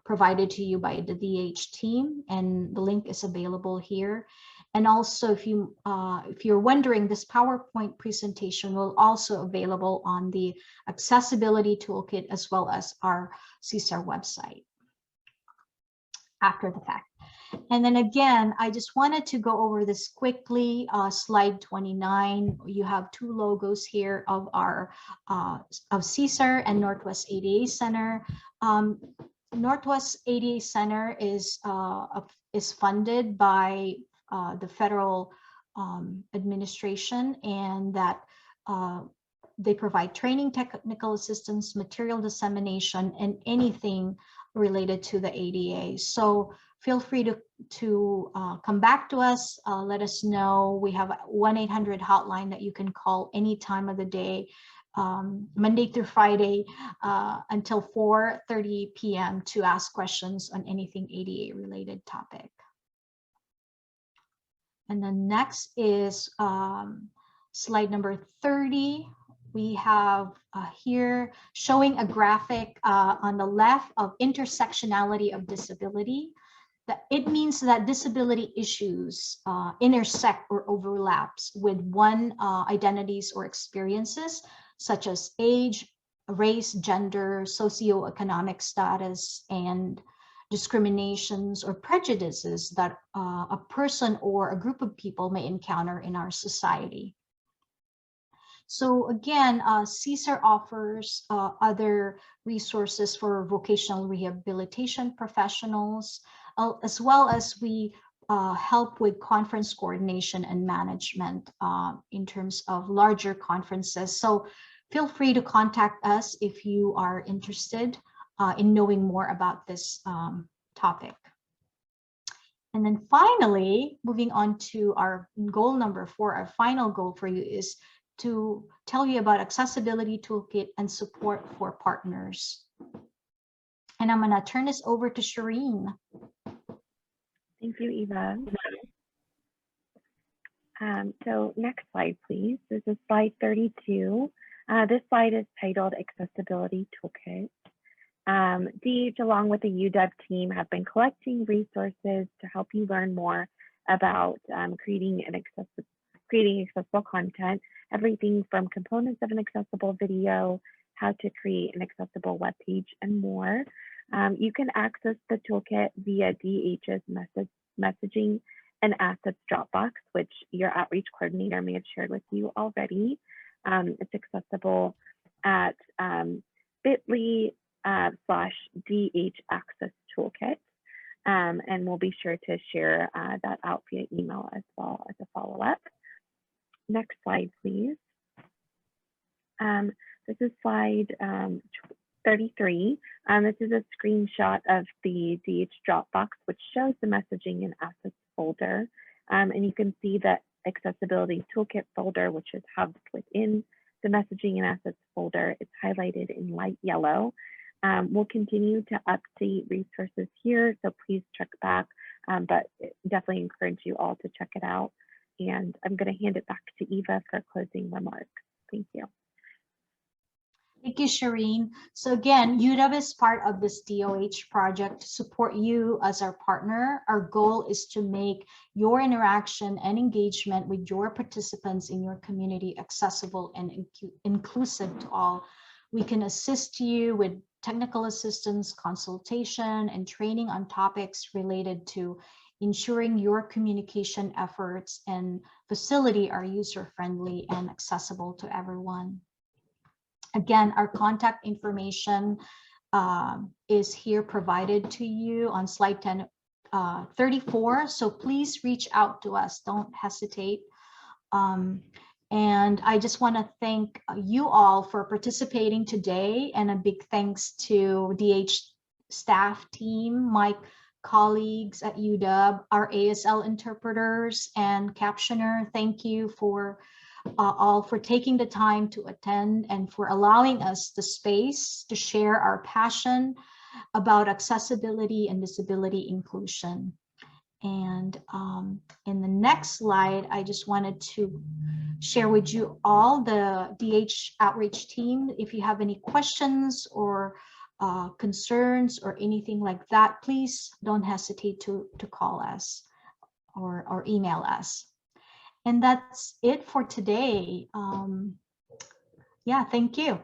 provided to you by the DH team, and the link is available here. And also, if you're wondering, this PowerPoint presentation will also available on the accessibility toolkit as well as our CSAR website after the fact. And then again, I just wanted to go over this quickly. Slide 29, you have two logos here of our of CSAR and Northwest ADA Center. Northwest ADA Center is funded by the federal administration, and that they provide training, technical assistance, material dissemination, and anything related to the ADA. So feel free to come back to us, let us know. We have a 1-800 hotline that you can call any time of the day, Monday through Friday until 4:30 p.m. to ask questions on anything ADA related topic. And then next is slide number 30. We have here showing a graphic on the left of intersectionality of disability. It means that disability issues intersect or overlaps with one identities or experiences, such as age, race, gender, socioeconomic status, and discriminations or prejudices that a person or a group of people may encounter in our society. So again, CSAR offers other resources for vocational rehabilitation professionals, as well as we help with conference coordination and management in terms of larger conferences. So feel free to contact us if you are interested in knowing more about this topic. And then finally, moving on to our goal number 4, our final goal for you is to tell you about accessibility toolkit and support for partners. And I'm going to turn this over to Shireen. Thank you, Eva. So next slide, please. This is slide 32. This slide is titled Accessibility Toolkit. DH, along with the UW team, have been collecting resources to help you learn more about creating accessible content, everything from components of an accessible video, how to create an accessible web page, and more. You can access the toolkit via DH's messaging and assets Dropbox, which your outreach coordinator may have shared with you already. It's accessible at bit.ly/DH Access Toolkit. And we'll be sure to share that out via email as well as a follow-up. Next slide, please. This is slide 33. This is a screenshot of the DH Dropbox, which shows the messaging and assets folder. And you can see that accessibility toolkit folder, which is hubbed within the messaging and assets folder, is highlighted in light yellow. We'll continue to update resources here, so please check back, but definitely encourage you all to check it out. And I'm going to hand it back to Eva for closing remarks. Thank you. Thank you, Shireen. So again, UW is part of this DOH project to support you as our partner. Our goal is to make your interaction and engagement with your participants in your community accessible and inclusive to all. We can assist you with technical assistance, consultation, and training on topics related to ensuring your communication efforts and facility are user-friendly and accessible to everyone. Again, our contact information is here provided to you on slide 34. So please reach out to us. Don't hesitate. And I just want to thank you all for participating today, and a big thanks to DH staff team, my colleagues at UW, our ASL interpreters and captioner. Thank you for all for taking the time to attend and for allowing us the space to share our passion about accessibility and disability inclusion. And in the next slide, I just wanted to share with you all, the DH outreach team. If you have any questions or concerns or anything like that, please don't hesitate to call us or email us. And that's it for today. Yeah, thank you.